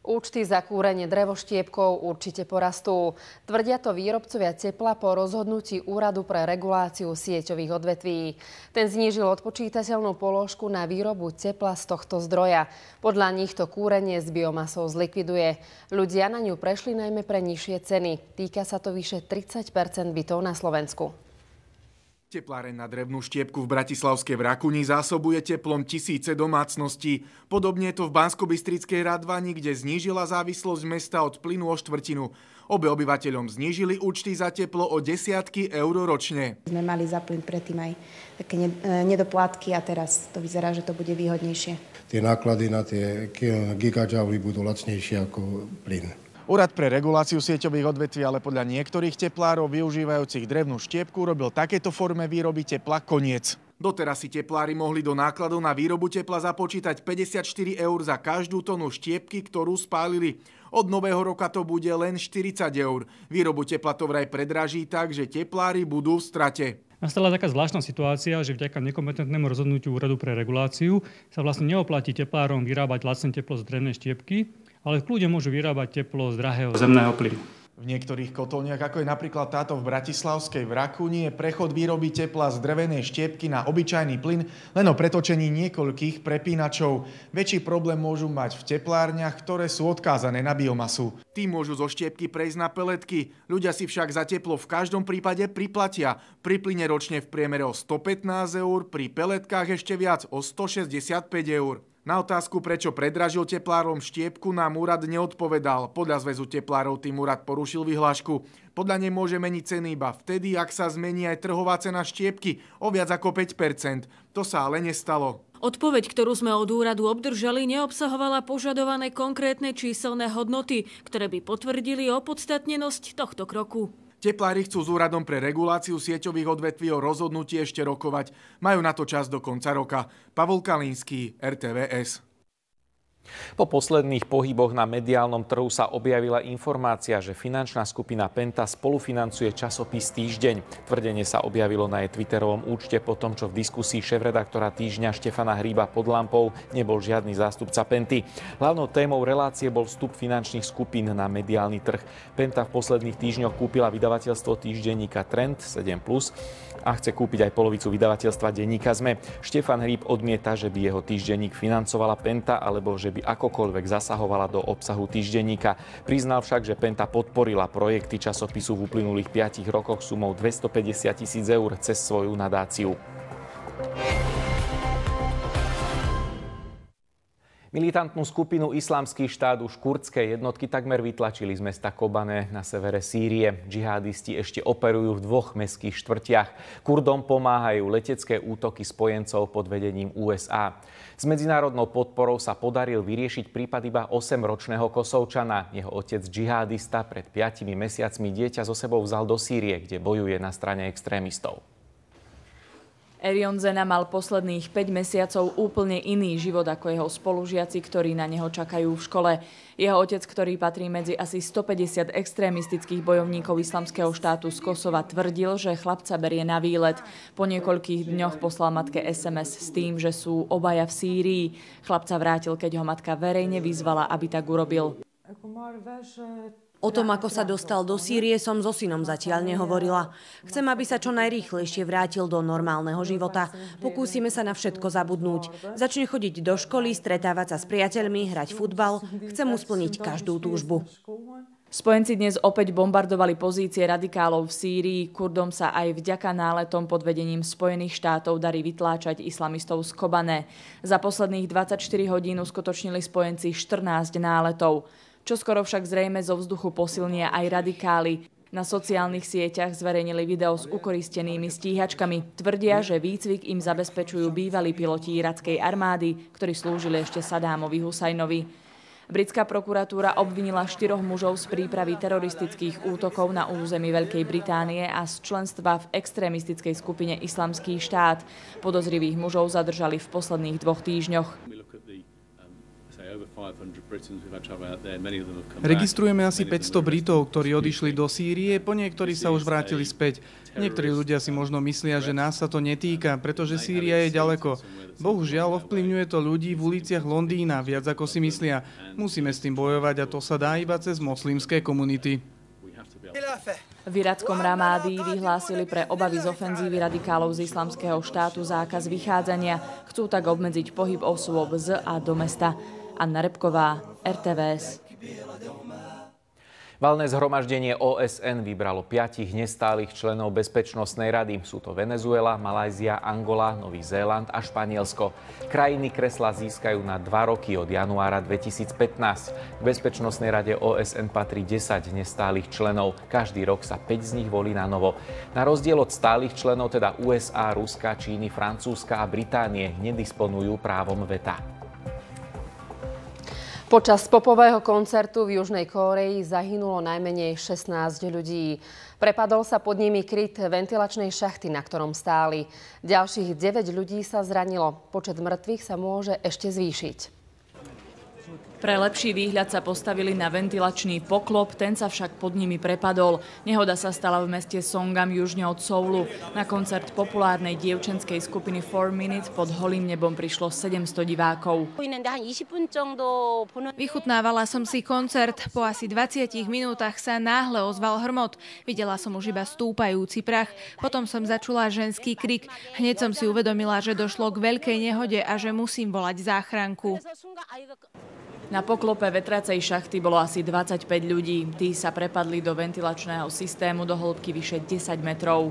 Účty za kúrenie drevoštiepkov určite porastú. Tvrdia to výrobcovia tepla po rozhodnutí Úradu pre reguláciu sieťových odvetví. Ten znížil odpočítateľnú položku na výrobu tepla z tohto zdroja. Podľa nich to kúrenie s biomasou zlikviduje. Ľudia na ňu prešli najmä pre nižšie ceny. Týka sa to vyše 30% bytov na Slovensku. Tepláreň na drevnú štiepku v bratislavskej Vrakuni zásobuje teplom tisíce domácností. Podobne je to v Banskobystrickej Radvani, kde znížila závislosť mesta od plynu o štvrtinu. Obe obyvateľom znížili účty za teplo o desiatky eur ročne. Sme mali za plyn predtým aj také nedoplatky a teraz to vyzerá, že to bude výhodnejšie. Tie náklady na tie gigajouly budú lacnejšie ako plyn. Úrad pre reguláciu sieťových odvetví ale podľa niektorých teplárov využívajúcich drevnú štiepku robil takéto forme výroby tepla koniec. Doteraz si teplári mohli do nákladov na výrobu tepla započítať 54 eur za každú tonu štiepky, ktorú spálili. Od nového roka to bude len 40 eur. Výrobu tepla to vraj predraží tak, že teplári budú v strate. Nastala taká zvláštna situácia, že vďaka nekompetentnému rozhodnutiu Úradu pre reguláciu sa vlastne neoplatí teplárom vyrábať lacné teplo z drevnej štiepky, ale v kľude môžu vyrábať teplo z drahého zemného plynu. V niektorých kotolniach, ako je napríklad táto v bratislavskej Vrakuni, je prechod výroby tepla z drevenej štiepky na obyčajný plyn len o pretočení niekoľkých prepínačov. Väčší problém môžu mať v teplárniach, ktoré sú odkázané na biomasu. Tí môžu zo štiepky prejsť na peletky. Ľudia si však za teplo v každom prípade priplatia. Pri plyne ročne v priemere o 115 eur, pri peletkách ešte viac o 165 eur. Na otázku, prečo predražil teplárom štiepku, nám úrad neodpovedal. Podľa Zväzu teplárov tým úrad porušil vyhlášku. Podľa nej môže meniť ceny iba vtedy, ak sa zmení aj trhová cena štiepky o viac ako 5%. To sa ale nestalo. Odpoveď, ktorú sme od úradu obdržali, neobsahovala požadované konkrétne číselné hodnoty, ktoré by potvrdili opodstatnenosť tohto kroku. Teplári chcú s úradom pre reguláciu sieťových odvetví o rozhodnutí ešte rokovať. Majú na to čas do konca roka. Pavol Kalínsky, RTVS. Po posledných pohyboch na mediálnom trhu sa objavila informácia, že finančná skupina Penta spolufinancuje časopis Týždeň. Tvrdenie sa objavilo na jej twitterovom účte po tom, čo v diskusii šéfredaktora Týždňa Štefana Hríba pod lampou nebol žiadny zástupca Penty. Hlavnou témou relácie bol vstup finančných skupín na mediálny trh. Penta v posledných týždňoch kúpila vydavateľstvo týždenníka Trend 7+ a chce kúpiť aj polovicu vydavateľstva denníka SME. Štefan Hríb odmieta, že by jeho týždenník financovala Penta alebo že by akokoľvek zasahovala do obsahu týždenníka. Priznal však, že Penta podporila projekty časopisu v uplynulých 5 rokoch sumou 250 000 eur cez svoju nadáciu. Militantnú skupinu Islamský štát už kurdské jednotky takmer vytlačili z mesta Kobane na severe Sýrie. Džihadisti ešte operujú v 2 mestských štvrtiach. Kurdom pomáhajú letecké útoky spojencov pod vedením USA. S medzinárodnou podporou sa podaril vyriešiť prípad iba 8-ročného Kosovčana. Jeho otec džihadista pred 5 mesiacmi dieťa so sebou vzal do Sýrie, kde bojuje na strane extrémistov. Erion Zena mal posledných 5 mesiacov úplne iný život ako jeho spolužiaci, ktorí na neho čakajú v škole. Jeho otec, ktorý patrí medzi asi 150 extrémistických bojovníkov Islamského štátu z Kosova, tvrdil, že chlapca berie na výlet. Po niekoľkých dňoch poslal matke SMS s tým, že sú obaja v Sýrii. Chlapca vrátil, keď ho matka verejne vyzvala, aby tak urobil. O tom, ako sa dostal do Sýrie, som so synom zatiaľ nehovorila. Chcem, aby sa čo najrýchlejšie vrátil do normálneho života. Pokúsime sa na všetko zabudnúť. Začne chodiť do školy, stretávať sa s priateľmi, hrať futbal. Chcem mu splniť každú túžbu. Spojenci dnes opäť bombardovali pozície radikálov v Sýrii. Kurdom sa aj vďaka náletom pod vedením Spojených štátov darí vytláčať islamistov z Kobane. Za posledných 24 hodín uskutočnili spojenci 14 náletov. Čoskoro však zrejme zo vzduchu posilnia aj radikáli. Na sociálnych sieťach zverejnili video s ukoristenými stíhačkami. Tvrdia, že výcvik im zabezpečujú bývalí piloti irackej armády, ktorí slúžili ešte Sadámovi Husajnovi. Britská prokuratúra obvinila 4 mužov z prípravy teroristických útokov na území Veľkej Británie a z členstva v extrémistickej skupine Islamský štát. Podozrivých mužov zadržali v posledných 2 týždňoch. Registrujeme asi 500 Britov, ktorí odišli do Sýrie, po niektorí sa už vrátili späť. Niektorí ľudia si možno myslia, že nás sa to netýka, pretože Sýria je ďaleko. Bohužiaľ, ovplyvňuje to ľudí v uliciach Londýna viac ako si myslia. Musíme s tým bojovať a to sa dá iba cez moslimské komunity. V irackom Ramádi vyhlásili pre obavy z ofenzívy radikálov z Islamského štátu zákaz vychádzania. Chcú tak obmedziť pohyb osôb z a do mesta. Anna Repková, RTVS. Valné zhromaždenie OSN vybralo 5 nestálych členov Bezpečnostnej rady. Sú to Venezuela, Malajzia, Angola, Nový Zéland a Španielsko. Krajiny kresla získajú na 2 roky od januára 2015. V Bezpečnostnej rade OSN patrí 10 nestálych členov. Každý rok sa 5 z nich volí na novo. Na rozdiel od stálych členov, teda USA, Ruska, Číny, Francúzska a Británie, nedisponujú právom veta. Počas popového koncertu v Južnej Kórei zahynulo najmenej 16 ľudí. Prepadol sa pod nimi kryt ventilačnej šachty, na ktorom stáli. Ďalších 9 ľudí sa zranilo. Počet mŕtvych sa môže ešte zvýšiť. Pre lepší výhľad sa postavili na ventilačný poklop, ten sa však pod nimi prepadol. Nehoda sa stala v meste Songam južne od Soulu. Na koncert populárnej dievčenskej skupiny 4 Minutes pod holým nebom prišlo 700 divákov. Vychutnávala som si koncert. Po asi 20 minútach sa náhle ozval hrmot. Videla som už iba stúpajúci prach. Potom som začula ženský krik. Hneď som si uvedomila, že došlo k veľkej nehode a že musím volať záchranku. Na poklope vetracej šachty bolo asi 25 ľudí. Tí sa prepadli do ventilačného systému do hĺbky vyše 10 metrov.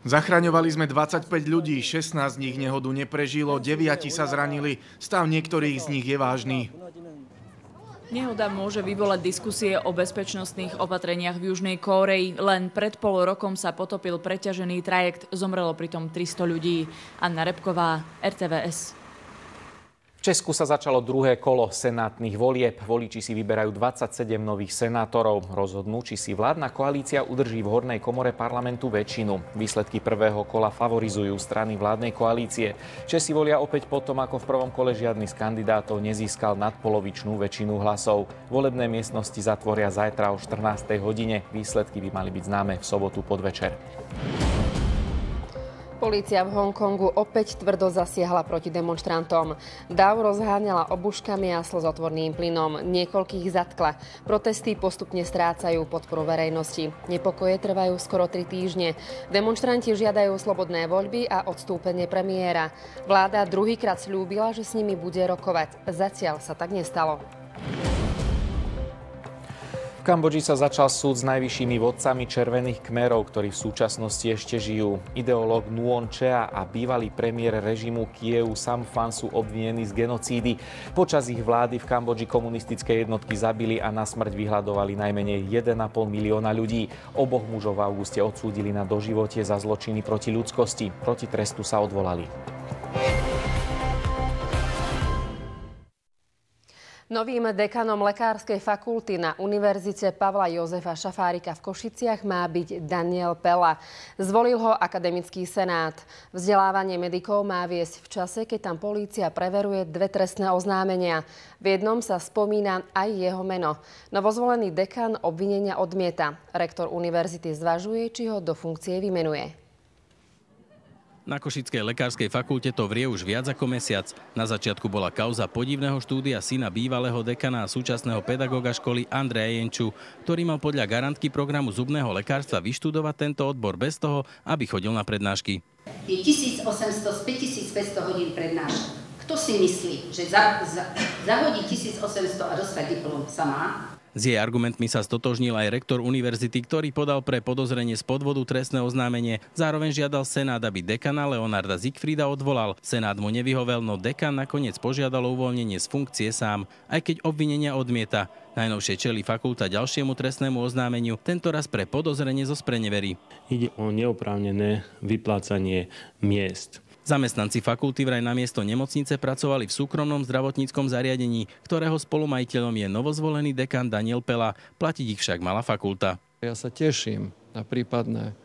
Zachraňovali sme 25 ľudí, 16 z nich nehodu neprežilo, 9 sa zranili. Stav niektorých z nich je vážny. Nehoda môže vyvolať diskusie o bezpečnostných opatreniach v Južnej Kórei. Len pred pol rokom sa potopil preťažený trajekt, zomrelo pritom 300 ľudí. Anna Repková, RTVS. V Česku sa začalo druhé kolo senátnych volieb. Voliči si vyberajú 27 nových senátorov. Rozhodnú, či si vládna koalícia udrží v hornej komore parlamentu väčšinu. Výsledky prvého kola favorizujú strany vládnej koalície. Česi volia opäť potom, ako v prvom kole žiadny z kandidátov nezískal nadpolovičnú väčšinu hlasov. Volebné miestnosti zatvoria zajtra o 14. hodine. Výsledky by mali byť známe v sobotu podvečer. Polícia v Hongkongu opäť tvrdo zasiahla proti demonštrantom. Dáv rozháňala obuškami a slzotvorným plynom. Niekoľkých zatkla. Protesty postupne strácajú podporu verejnosti. Nepokoje trvajú skoro 3 týždne. Demonštranti žiadajú slobodné voľby a odstúpenie premiéra. Vláda druhýkrát sľúbila, že s nimi bude rokovať. Zatiaľ sa tak nestalo. V Kambodži sa začal súd s najvyššími vodcami Červených kmerov, ktorí v súčasnosti ešte žijú. Ideológ Nuon Chea a bývalý premiér režimu Kiev Sam Phan sú obvinení z genocídy. Počas ich vlády v Kambodži komunistické jednotky zabili a na smrť vyhladovali najmenej 1,5 milióna ľudí. Oboch mužov v auguste odsúdili na doživotie za zločiny proti ľudskosti. Proti trestu sa odvolali. Novým dekanom lekárskej fakulty na Univerzite Pavla Jozefa Šafárika v Košiciach má byť Daniel Pela. Zvolil ho akademický senát. Vzdelávanie medikov má viesť v čase, keď tam polícia preveruje 2 trestné oznámenia. V jednom sa spomína aj jeho meno. Novozvolený dekan obvinenia odmieta. Rektor univerzity zvažuje, či ho do funkcie vymenuje. Na Košickej lekárskej fakulte to vrie už viac ako mesiac. Na začiatku bola kauza podivného štúdia syna bývalého dekana a súčasného pedagóga školy Andreja Jenču, ktorý mal podľa garantky programu zubného lekárstva vyštudovať tento odbor bez toho, aby chodil na prednášky. Je 1800 z 5500 hodín prednášok. Kto si myslí, že zahodí 1800 a dostať diplom sa má? S jej argumentmi sa stotožnil aj rektor univerzity, ktorý podal pre podozrenie z podvodu trestné oznámenie. Zároveň žiadal senát, aby dekana Leonarda Siegfrieda odvolal. Senát mu nevyhovel, no dekan nakoniec požiadal o uvoľnenie z funkcie sám, aj keď obvinenia odmieta. Najnovšie čelí fakulta ďalšiemu trestnému oznámeniu, tentoraz pre podozrenie zo sprenevery. Ide o neoprávnené vyplácanie miest. Zamestnanci fakulty vraj namiesto nemocnice pracovali v súkromnom zdravotníckom zariadení, ktorého spolumajiteľom je novozvolený dekan Daniel Pela. Platiť ich však mala fakulta. Ja sa teším na prípadné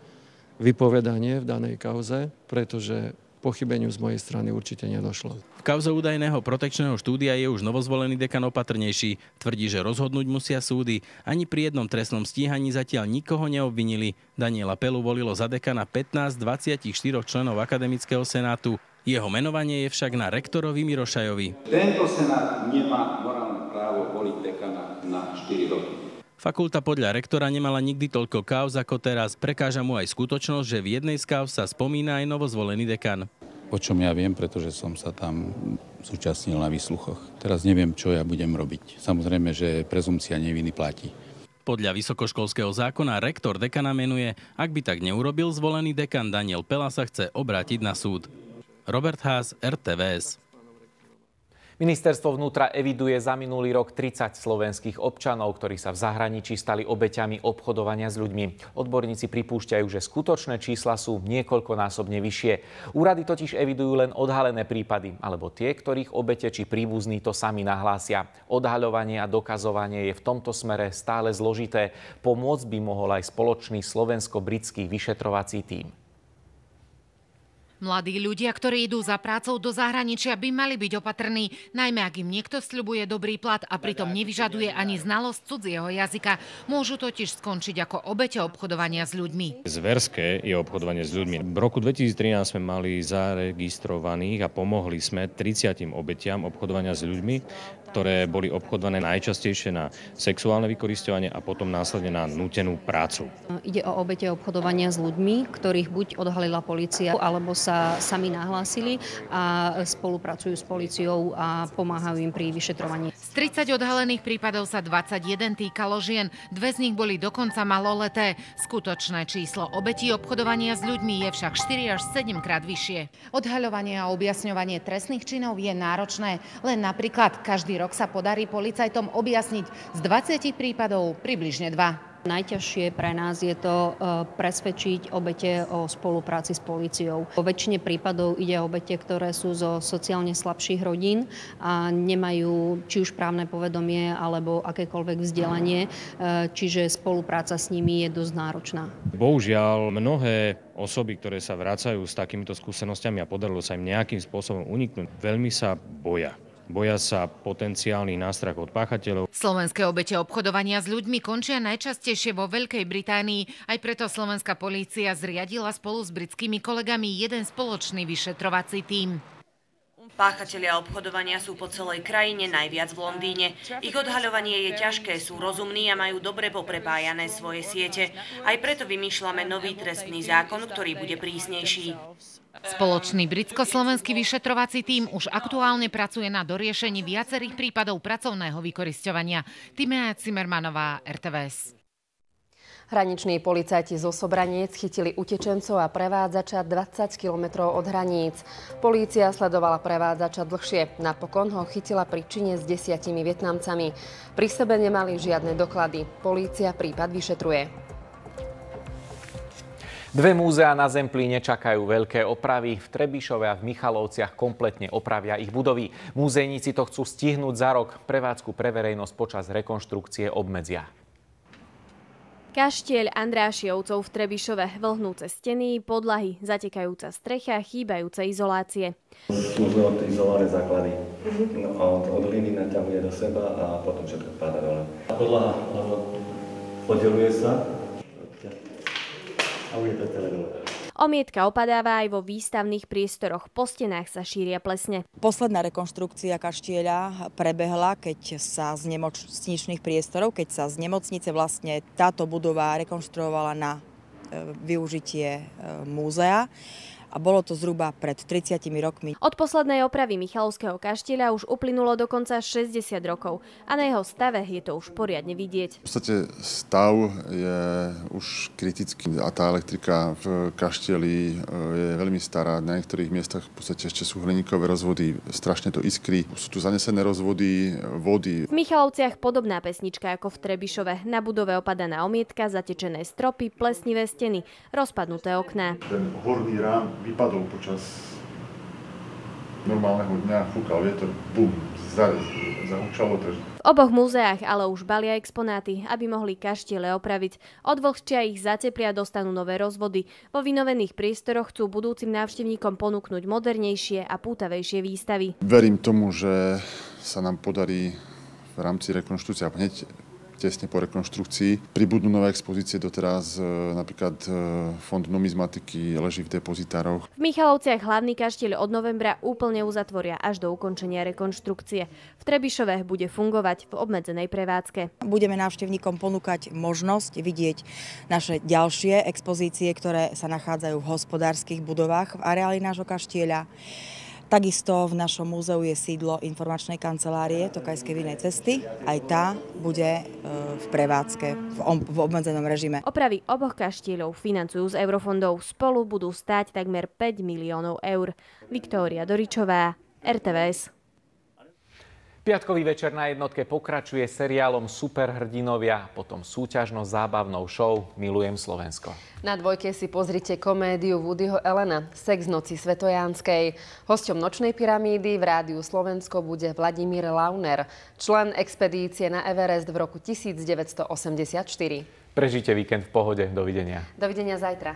vypovedanie v danej kauze, pretože pochybeniu z mojej strany určite nedošlo. V kauze údajného protekčného štúdia je už novozvolený dekan opatrnejší. Tvrdí, že rozhodnúť musia súdy. Ani pri jednom trestnom stíhaní zatiaľ nikoho neobvinili. Daniela Pelu volilo za dekana 15 z 24 členov akademického senátu. Jeho menovanie je však na rektorovi Mirošajovi. Tento senát nemá morálne právo voliť dekana na 4 roky. Fakulta podľa rektora nemala nikdy toľko káuz ako teraz. Prekáža mu aj skutočnosť, že v jednej z káuz sa spomína aj novozvolený dekan. O čom ja viem, pretože som sa tam zúčastnil na výsluchoch. Teraz neviem, čo ja budem robiť. Samozrejme, že prezumpcia neviny platí. Podľa vysokoškolského zákona rektor dekana menuje. Ak by tak neurobil, zvolený dekan Daniel Pela sa chce obrátiť na súd. Robert Haas, RTVS. Ministerstvo vnútra eviduje za minulý rok 30 slovenských občanov, ktorí sa v zahraničí stali obeťami obchodovania s ľuďmi. Odborníci pripúšťajú, že skutočné čísla sú niekoľkonásobne vyššie. Úrady totiž evidujú len odhalené prípady, alebo tie, ktorých obete či príbuzní to sami nahlásia. Odhaľovanie a dokazovanie je v tomto smere stále zložité. Pomôcť by mohol aj spoločný slovensko-britský vyšetrovací tím. Mladí ľudia, ktorí idú za prácou do zahraničia, by mali byť opatrní, najmä ak im niekto sľubuje dobrý plat a pritom nevyžaduje ani znalosť cudzieho jazyka. Môžu totiž skončiť ako obete obchodovania s ľuďmi. Zverské je obchodovanie s ľuďmi. V roku 2013 sme mali zaregistrovaných a pomohli sme 30 obetiam obchodovania s ľuďmi, ktoré boli obchodované najčastejšie na sexuálne vykorisťovanie a potom následne na nútenú prácu. Ide o obete obchodovania s ľuďmi, ktorých buď odhalila polícia, alebo sa sami nahlásili a spolupracujú s políciou a pomáhajú im pri vyšetrovaní. Z 30 odhalených prípadov sa 21 týkalo žien, 2 z nich boli dokonca maloleté. Skutočné číslo obetí obchodovania s ľuďmi je však 4 až 7 krát vyššie. Odhaľovanie a objasňovanie trestných činov je náročné. Len napríklad každý rok sa podarí policajtom objasniť z 20 prípadov približne 2. Najťažšie pre nás je to presvedčiť obete o spolupráci s políciou. Vo väčšine prípadov ide o obete, ktoré sú zo sociálne slabších rodín a nemajú či už právne povedomie alebo akékoľvek vzdelanie, čiže spolupráca s nimi je dosť náročná. Bohužiaľ, mnohé osoby, ktoré sa vracajú s takýmito skúsenosťami a podarilo sa im nejakým spôsobom uniknúť, veľmi sa boja. Boja sa potenciálnych nástrah od páchateľov. Slovenské obete obchodovania s ľuďmi končia najčastejšie vo Veľkej Británii. Aj preto slovenská polícia zriadila spolu s britskými kolegami jeden spoločný vyšetrovací tím. Páchatelia obchodovania sú po celej krajine, najviac v Londýne. Ich odhaľovanie je ťažké, sú rozumní a majú dobre poprepájané svoje siete. Aj preto vymýšľame nový trestný zákon, ktorý bude prísnejší. Spoločný britsko-slovenský vyšetrovací tím už aktuálne pracuje na doriešení viacerých prípadov pracovného vykorisťovania. Timea Cimermanová, RTVS. Hraniční policajti zo Sobraniec chytili utečencov a prevádzača 20 kilometrov od hraníc. Polícia sledovala prevádzača dlhšie. Napokon ho chytila pri čine s 10 Vietnamcami. Pri sebe nemali žiadne doklady. Polícia prípad vyšetruje. Dve múzeá na Zemplíne čakajú veľké opravy. V Trebišove a v Michalovciach kompletne opravia ich budovy. Múzejníci to chcú stihnúť za rok. Prevádzku pre verejnosť počas rekonštrukcie obmedzia. Kaštieľ Andrášiovcov v Trebišove, vlhnúce steny, podlahy, zatekajúca strecha, chýbajúce izolácie. Slúžili od izolárne základy. Od hliny naťahuje do seba a potom všetko páda dole. Podlaha oddeluje sa a už je to celé dole. Omietka opadáva aj vo výstavných priestoroch. Po stenách sa šíria plesne. Posledná rekonštrukcia kaštieľa prebehla, keď sa z nemocničných priestorov, keď sa z nemocnice vlastne táto budova rekonštruovala na využitie múzea. A bolo to zhruba pred 30 rokmi. Od poslednej opravy Michalovského kaštieľa už uplynulo dokonca 60 rokov a na jeho stave je to už poriadne vidieť. V podstate stav je už kritický a tá elektrika v kaštieľi je veľmi stará. Na niektorých miestach v podstate ešte sú hliníkové rozvody, strašne to iskrí. Sú tu zanesené rozvody vody. V Michalovciach podobná pesnička ako v Trebišove. Na budove opadaná omietka, zatečené stropy, plesnivé steny, rozpadnuté okná. Ten horný rám vypadol počas normálneho dňa, fúkal vietor, bum, zahučalo to. V oboch múzeách ale už balia exponáty, aby mohli kaštiele opraviť. Od vlhčia ich zateplia, dostanú nové rozvody. Vo vynovených priestoroch chcú budúcim návštevníkom ponúknuť modernejšie a pútavejšie výstavy. Verím tomu, že sa nám podarí v rámci rekonštrukcie hneď tesne po rekonštrukcii. Pribudnú nové expozície, doteraz napríklad Fond numizmatiky leží v depozitároch. V Michalovciach hlavný kaštieľ od novembra úplne uzatvoria až do ukončenia rekonštrukcie. V Trebišove bude fungovať v obmedzenej prevádzke. Budeme návštevníkom ponúkať možnosť vidieť naše ďalšie expozície, ktoré sa nachádzajú v hospodárskych budovách v areáli nášho kaštieľa. Takisto v našom múzeu je sídlo informačnej kancelárie Tokajskej vinnej cesty. Aj tá bude v prevádzke, v obmedzenom režime. Opravy oboch kaštieľov financujú z eurofondov. Spolu budú stáť takmer 5 miliónov eur. Viktória Doričová, RTVS. Piatkový večer na jednotke pokračuje seriálom Superhrdinovia, potom súťažno-zábavnou show Milujem Slovensko. Na dvojke si pozrite komédiu Woodyho Allena Sex noci Svetojánskej. Hosťom Nočnej pyramídy v Rádiu Slovensko bude Vladimír Launer, člen expedície na Everest v roku 1984. Prežite víkend v pohode. Dovidenia. Dovidenia zajtra.